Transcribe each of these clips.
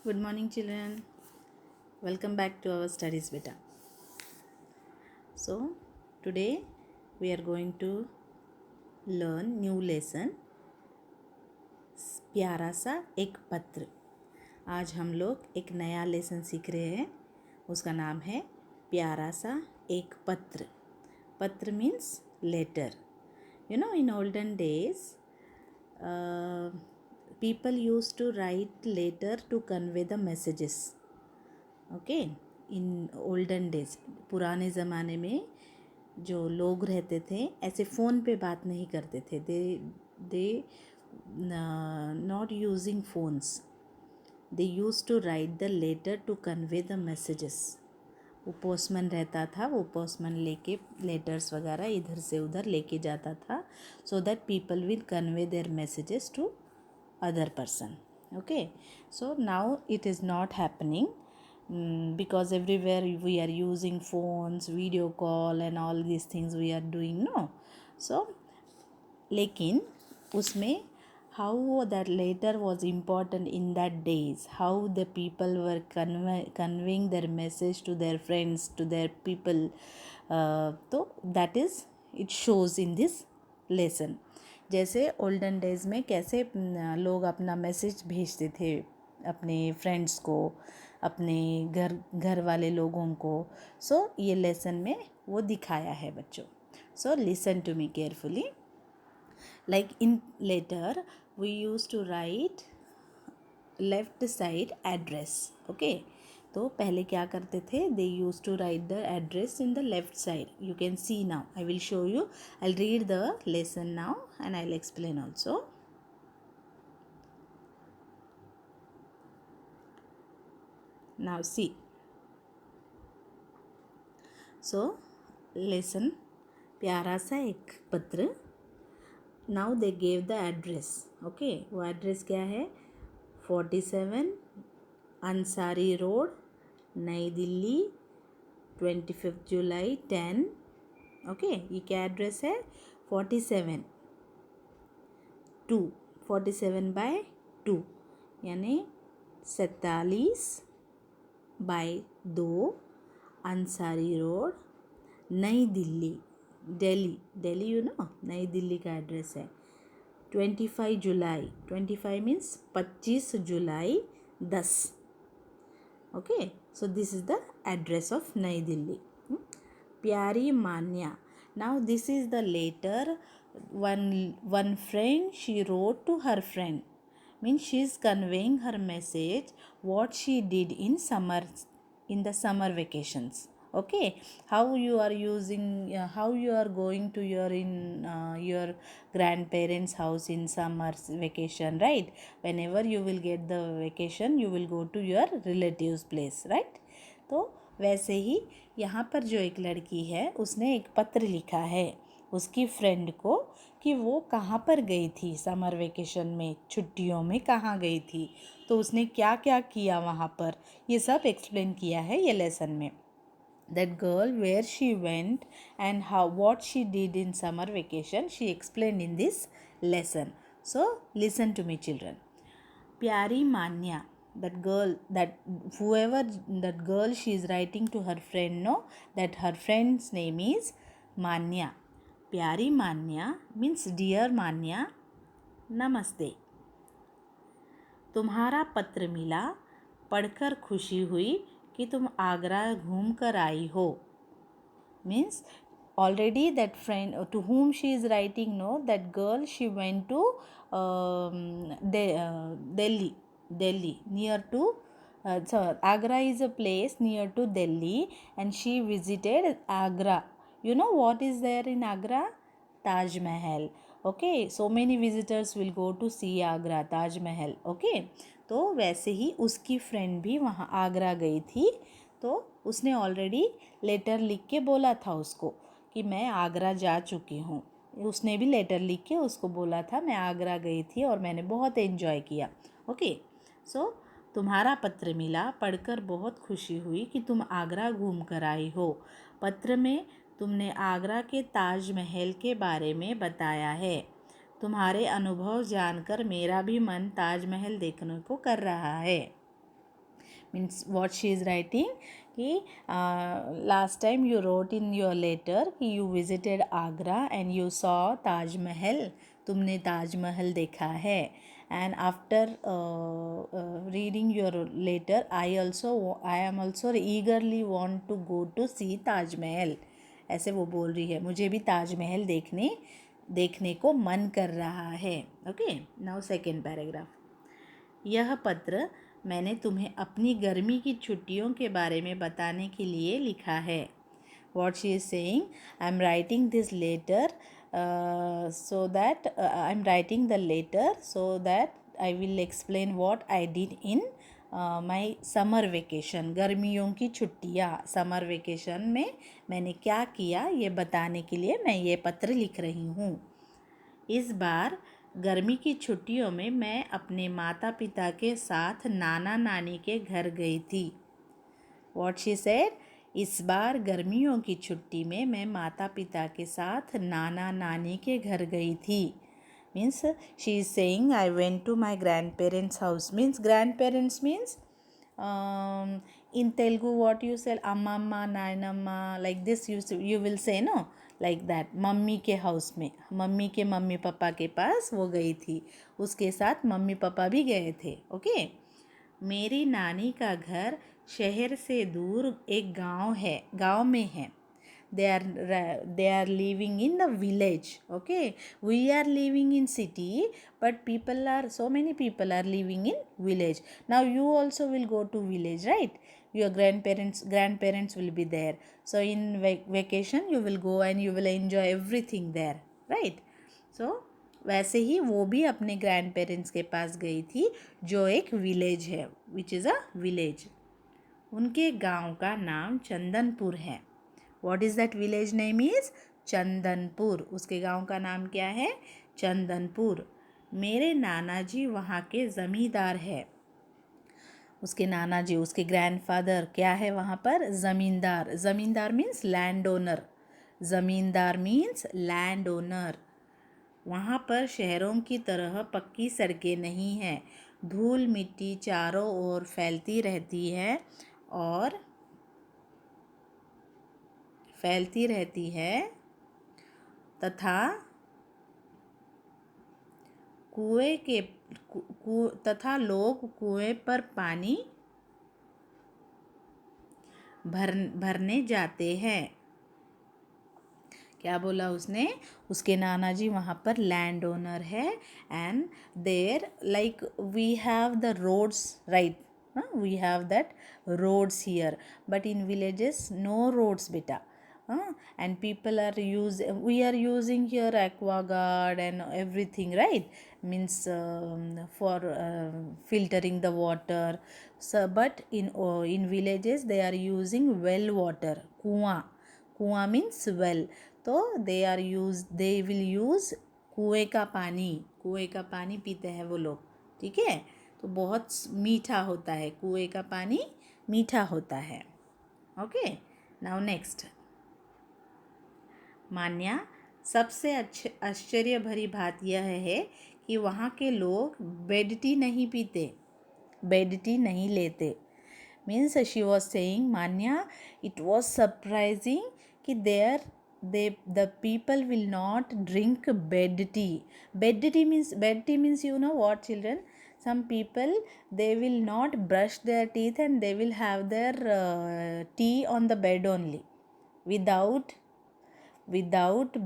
Good morning, children. Welcome back to our studies, beta. So, today we are going to learn new lesson. प्यारा सा एक पत्र. आज हम लोग एक नया लेसन सीख रहे हैं. उसका नाम है प्यारा सा एक पत्र. पत्र means letter. You know, in olden days, people used to write letter to convey the messages. Okay. In olden days, पुराने ज़माने में जो लोग रहते थे ऐसे फ़ोन पे बात नहीं करते थे. They not using phones. They use to write the letter to convey the messages. वो पोस्टमैन रहता था, वो पोस्टमैन लेके लेटर्स वगैरह इधर से उधर लेके जाता था, so that people will convey their messages to other person. Okay. So now it is not happening because everywhere we are using phones, video call and all these things we are doing, no? So लेकिन उसमें how that letter was important in that days, how the people were conveying their message to their friends, to their people, तो that is it shows in this lesson. जैसे olden days में कैसे लोग अपना message भेजते थे अपने friends को, अपने घर वाले लोगों को. सो ये लेसन में वो दिखाया है बच्चों. So listen to me carefully. Like in letter we use to write left side address. Okay. तो पहले क्या करते थे, they use to write the address in the left side. You can see now. I will show you. I read the lesson now and I will explain also. Now see. So listen. प्यारा सा एक पत्र. Now they gave the address. Okay. वो address क्या है? 47 Ansari road, नई दिल्ली, 25 जुलाई 10. Okay. ये क्या एड्रेस है? 47 2 47 बाय 2 यानी 47/2 अंसारी रोड, नई दिल्ली, दिल्ली यू नो, नई दिल्ली का एड्रेस है. 25 जुलाई, 25 मीन्स 25 जुलाई 10. Okay. So this is the address of New Delhi. प्यारी Manya. Now this is the letter one friend she wrote to her friend. Means she is conveying her message what she did in the summer vacations. Okay. How you are using how you are going to your grandparents house in summer vacation, right? Whenever you will get the vacation you will go to your relatives place, right? तो वैसे ही यहाँ पर जो एक लड़की है उसने एक पत्र लिखा है उसकी फ्रेंड को कि वो कहाँ पर गई थी समर वेकेशन में, छुट्टियों में कहाँ गई थी, तो उसने क्या क्या किया वहाँ पर, ये सब एक्सप्लेन किया है ये लेसन में. That girl where she went and how what she did in summer vacation she explain in this lesson. So listen to me children. प्यारी Manya. That girl, that girl she is writing to her friend, no? That her friend's name is Manya. प्यारी मान्या means dear मान्या, नमस्ते. तुम्हारा पत्र मिला, पढ़कर खुशी हुई कि तुम आगरा घूम कर आई हो. Means already that friend to whom she is writing, no, that girl she went to Delhi near to so Agra is a place near to Delhi and she visited Agra. You know what is there in Agra? Taj Mahal. Okay. So many visitors will go to see Agra, Taj Mahal. Okay. तो वैसे ही उसकी friend भी वहाँ आगरा गई थी. तो उसने already letter लिख के बोला था उसको कि मैं आगरा जा चुकी हूँ. उसने भी लेटर लिख के उसको बोला था मैं आगरा गई थी और मैंने बहुत एंजॉय किया. ओके. सो तुम्हारा पत्र मिला, पढ़कर बहुत खुशी हुई कि तुम आगरा घूम कर आई हो. पत्र में तुमने आगरा के ताज महल के बारे में बताया है. तुम्हारे अनुभव जानकर मेरा भी मन ताज महल देखने को कर रहा है. Means what she is writing कि last time you wrote in your letter कि you visited Agra and you saw Taj Mahal, तुमने ताजमहल देखा है. And after reading your letter I am also eagerly want to go to see Taj Mahal. ऐसे वो बोल रही है, मुझे भी ताजमहल देखने को मन कर रहा है. Okay, now second paragraph. यह पत्र मैंने तुम्हें अपनी गर्मी की छुट्टियों के बारे में बताने के लिए लिखा है. What she is saying, I'm writing this letter so that I'm writing the letter so that I will explain what I did in my summer vacation. गर्मियों की छुट्टियाँ, समर वेकेशन में मैंने क्या किया ये बताने के लिए मैं ये पत्र लिख रही हूँ. इस बार गर्मी की छुट्टियों में मैं अपने माता पिता के साथ नाना नानी के घर गई थी. What she said, इस बार गर्मियों की छुट्टी में मैं माता पिता के साथ नाना नानी के घर गई थी. Means she is saying I went to my grandparents house. Means grandparents means in Telugu what you say amma nanamma like this you will say no, like that. Mummy के हाउस में, मम्मी के mummy papa के पास वो गई थी, उसके साथ mummy papa भी गए थे. ओके. मेरी नानी का घर शहर से दूर एक गांव में है. they are living in the village. Okay, we are living in city, but so many people are living in village. Now you also will go to village, right? Your grandparents will be there, so in vacation you will go and you will enjoy everything there, right? So वैसे ही वो भी अपने grand parents के पास गई थी जो एक village है, विच इज़ अ विलेज. उनके गांव का नाम चंदनपुर है. What is that village name is Chandanpur. उसके गांव का नाम क्या है? चंदनपुर. मेरे नाना जी वहाँ के ज़मींदार है. उसके नाना जी, उसके ग्रैंडफादर क्या है वहाँ पर? ज़मींदार. ज़मींदार मीन्स लैंड ओनर. ज़मींदार मीन्स लैंड ओनर. वहाँ पर शहरों की तरह पक्की सड़कें नहीं हैं. धूल मिट्टी चारों ओर फैलती रहती है और तथा तथा लोग कुएं पर पानी भरने जाते हैं. क्या बोला उसने? उसके नाना जी वहाँ पर लैंड ओनर है and there like we have the roads, right? We have that roads here, but in villages no roads beta. And we are using here aquaguard and everything, right? Means for filtering the water. So but in villages they are using well water. कुआं means well. तो they will use कुएं का पानी पीते हैं वो लोग. ठीक है, तो बहुत मीठा होता है, कुएं का पानी मीठा होता है. Okay, now next. मान्या, सबसे आश्चर्य भरी बात यह है कि वहाँ के लोग बेड टी नहीं लेते. Means she was saying, Manya, it was surprising कि the people will not drink bed tea. Bed tea means you know what, children? Some people, they will not brush their teeth and they will have their tea on the bed only. Without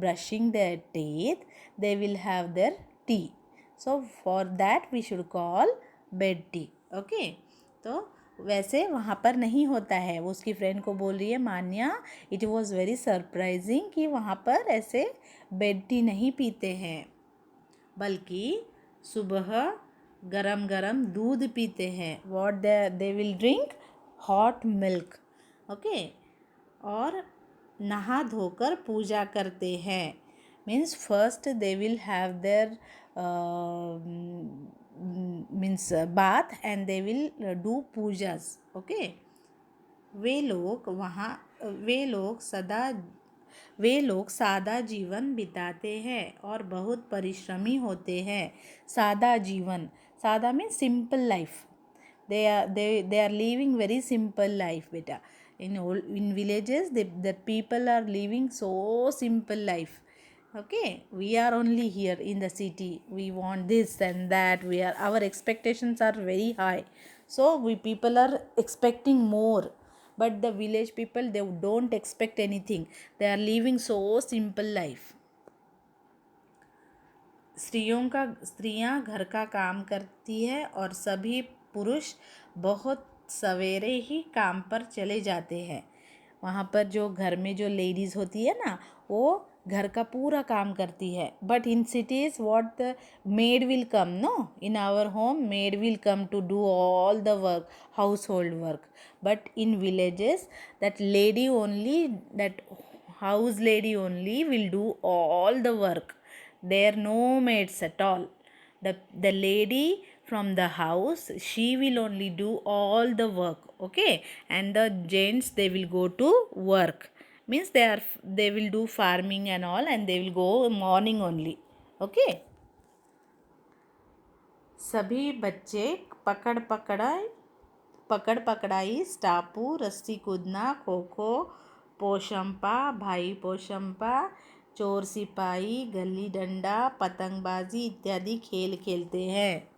brushing their teeth, they will have their tea. So for that we should call bed tea. Okay, तो वैसे वहाँ पर नहीं होता है. वो उसकी friend को बोल रही है, मान्या, इट वॉज़ वेरी सरप्राइजिंग कि वहाँ पर ऐसे बेड टी नहीं पीते हैं, बल्कि सुबह गरम गरम दूध पीते हैं. What they will drink? Hot milk. Okay, और नहा धोकर पूजा करते हैं. Means first they will have their means bath and they will do pujas. Okay, वे लोग सादा जीवन बिताते हैं और बहुत परिश्रमी होते हैं. सादा जीवन, सादा means simple life. they are living very simple life, beta. In villages, the people are living so simple life. Okay, we are only here in the city, we want this and that, our expectations are very high, so we people are expecting more. But the village people, they don't expect anything, they are living so simple life. स्त्रियां घर का काम करती है और सभी पुरुष बहुत सवेरे ही काम पर चले जाते हैं. वहाँ पर जो घर में जो लेडीज़ होती है ना, वो घर का पूरा काम करती है. But in cities what, the maid will come, no, in our home maid will come to do all the work, household work. But in villages, that lady only, that house lady only will do all the work. There are no maids at all. The lady from the house, she will only do all the work. Okay, and the gents, they will go to work, means they will do farming and all, and they will go morning only. Okay, सभी बच्चे पकड़ पकड़ाई, स्टापू, रस्सी कूदना, खो खो, पोशंपा, भाई पोशंपा, चोर सिपाही, गली डंडा, पतंगबाजी इत्यादि खेल खेलते हैं.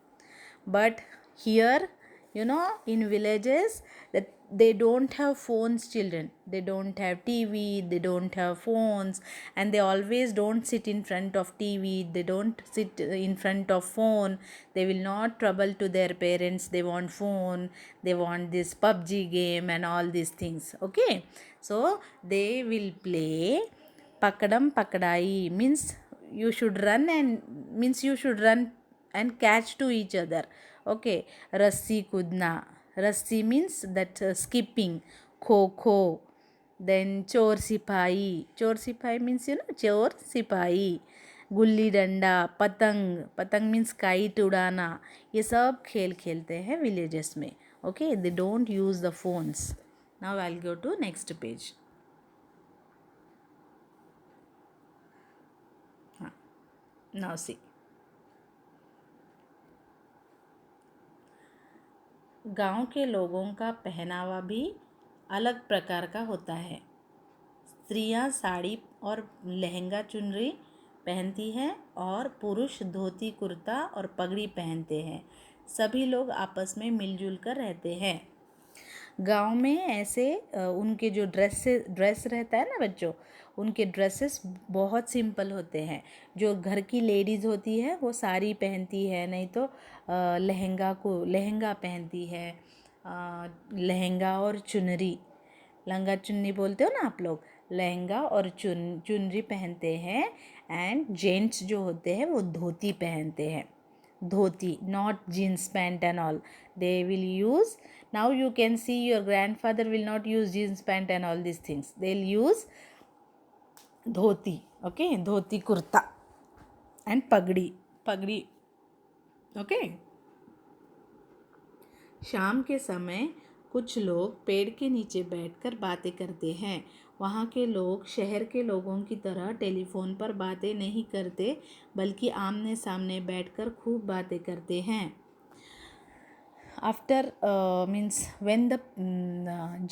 But here, in villages, that they don't have phones, children. They don't have TV, they don't have phones, and they always don't sit in front of TV, they don't sit in front of phone. They will not trouble to their parents, they want phone, they want this PUBG game and all these things. Okay, so they will play pakadam pakadai, means you should run and catch to each other. Okay, rassi kudna, rassi means that skipping, kho kho. Then chor sipahi means chor sipahi, gulli danda, पतंग means kite उड़ाना. ये सब खेल खेलते हैं villages में. Okay, they don't use the phones. Now I'll go to next page. Now see, गांव के लोगों का पहनावा भी अलग प्रकार का होता है. स्त्रियां साड़ी और लहंगा चुनरी पहनती हैं और पुरुष धोती कुर्ता और पगड़ी पहनते हैं. सभी लोग आपस में मिलजुल कर रहते हैं. गांव में ऐसे उनके जो ड्रेस रहता है ना बच्चों, उनके ड्रेसेस बहुत सिंपल होते हैं. जो घर की लेडीज़ होती है वो साड़ी पहनती है, नहीं तो लहंगा पहनती है. लहंगा और चुनरी, लहंगा चुन्नी बोलते हो ना आप लोग, लहंगा और चुनरी पहनते हैं. एंड जेंट्स जो होते हैं वो धोती पहनते हैं. धोती, not jeans pant and all. They will use, now you can see your grandfather will not use jeans pant and all these things. They'll use dhoti. Okay, dhoti kurta and पगड़ी. Okay. शाम के समय कुछ लोग पेड़ के नीचे बैठकर बातें करते हैं. वहाँ के लोग शहर के लोगों की तरह टेलीफोन पर बातें नहीं करते, बल्कि आमने सामने बैठकर खूब बातें करते हैं. After means when the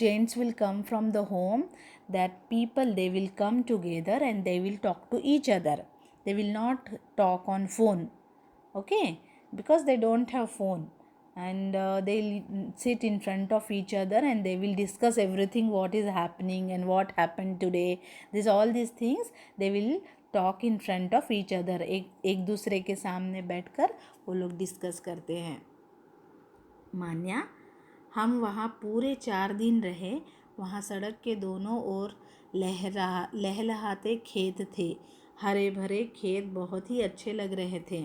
gents will come from the home, that people, they will come together and they will talk to each other. They will not talk on phone. Okay, because they don't have phone, and they'll sit in front of each other and they will discuss everything, what is happening and what happened today. All these things they will talk in front of each other. एक दूसरे के सामने बैठकर वो लोग discuss करते हैं. मान्या, हम वहाँ पूरे 4 दिन रहे. वहाँ सड़क के दोनों ओर लहलहाते खेत थे. हरे भरे खेत बहुत ही अच्छे लग रहे थे.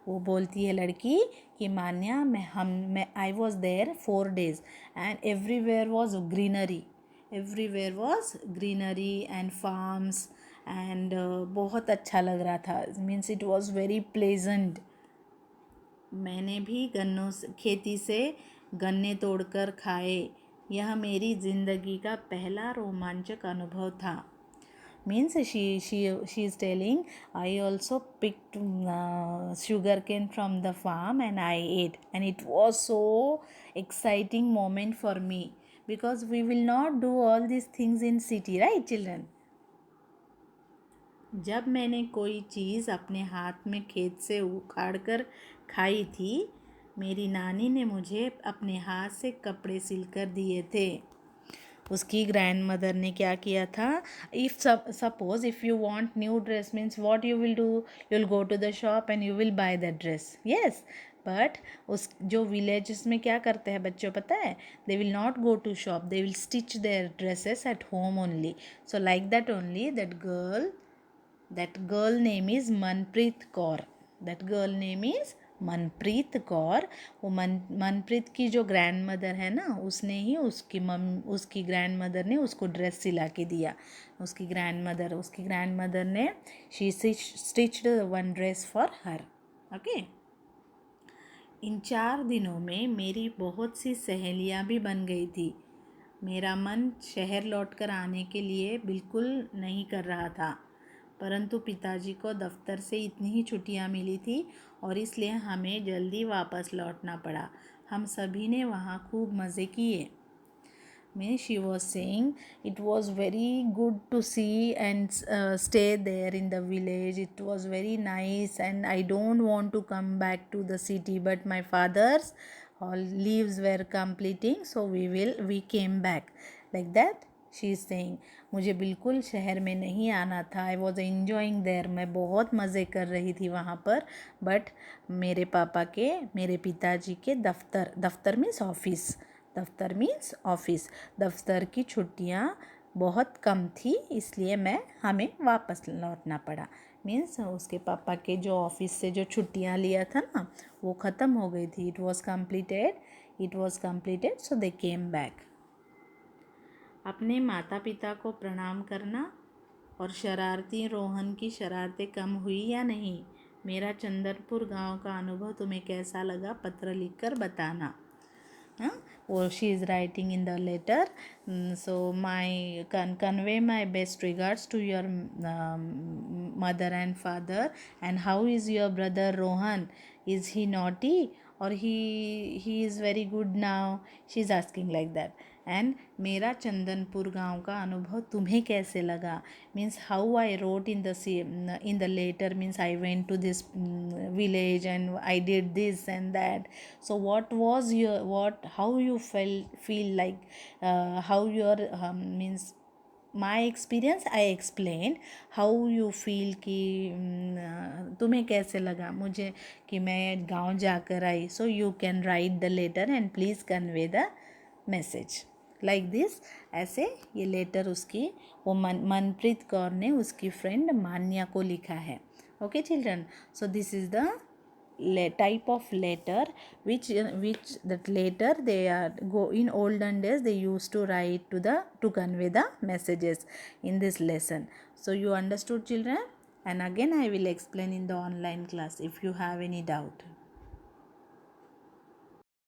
वो बोलती है लड़की कि मान्या, मैं I was there 4 days and everywhere was greenery and farms and बहुत अच्छा लग रहा था. Means it was very pleasant. मैंने भी खेती से गन्ने तोड़कर खाए. यह मेरी ज़िंदगी का पहला रोमांचक अनुभव था. means she is telling, I also picked sugarcane from the farm and I ate, and it was so exciting moment for me, because we will not do all these things in city, right children? जब मैंने कोई चीज़ अपने हाथ में खेत से उखाड़ कर खाई थी, मेरी नानी ने मुझे अपने हाथ से कपड़े सिलकर दिए थे। उसकी ग्रैंड मदर ने क्या किया था, if suppose if you want new dress means what you will do, you will go to the shop and you will buy that dress, yes. But उस जो विलेजेस में क्या करते हैं बच्चों पता है, they will not go to shop, they will stitch their dresses at home only. So like that only that girl name is Manpreet Kaur. That girl name is Manpreet Kaur. वो मनप्रीत की जो ग्रैंड मदर है ना, उसने ही उसकी ग्रैंड मदर ने उसको dress सिला के दिया। उसकी ग्रैंड मदर ने she stitched one dress for her. Okay. इन 4 दिनों में मेरी बहुत सी सहेलियां भी बन गई थी। मेरा मन शहर लौटकर आने के लिए बिल्कुल नहीं कर रहा था, परंतु पिताजी को दफ्तर से इतनी ही छुट्टियां मिली थी और इसलिए हमें जल्दी वापस लौटना पड़ा। हम सभी ने वहाँ खूब मज़े किए। Means she was saying it was very good to see and stay there in the village. It was very nice and I don't want to come back to the city, but my father's all leaves were completing, so we came back, like that she is saying. मुझे बिल्कुल शहर में नहीं आना था, I was enjoying there, मैं बहुत मज़े कर रही थी वहाँ पर, बट मेरे पिताजी के दफ्तर मीन्स ऑफिस, दफ्तर की छुट्टियाँ बहुत कम थी, इसलिए हमें वापस लौटना पड़ा। मीन्स उसके पापा के जो ऑफिस से जो छुट्टियाँ लिया था ना, वो ख़त्म हो गई थी। It was completed so they came back. अपने माता पिता को प्रणाम करना और शरारती रोहन की शरारतें कम हुई या नहीं। मेरा चंदनपुर गांव का अनुभव तुम्हें कैसा लगा, पत्र लिखकर बताना। वो she is writing in the letter, so my convey my best regards to your mother and father, and how is your brother Rohan, is he naughty or he is very good now, she is asking like that. And मेरा चंदनपुर गांव का अनुभव तुम्हें कैसे लगा, means how I wrote in the letter, means I went to this village and I did this and that. So how you feel like, how your means my experience I explain, how you feel कि तुम्हें कैसे लगा मुझे कि मैं गांव जाकर आई। So you can write the letter and please convey the message like this. ऐसे ये लेटर वो मनप्रीत कौर ने उसकी फ्रेंड मान्या को लिखा है। Okay children, so this is the type of letter which that later they go in olden days they used to write to convey the messages in this lesson. So you understood children, and again I will explain in the online class if you have any doubt.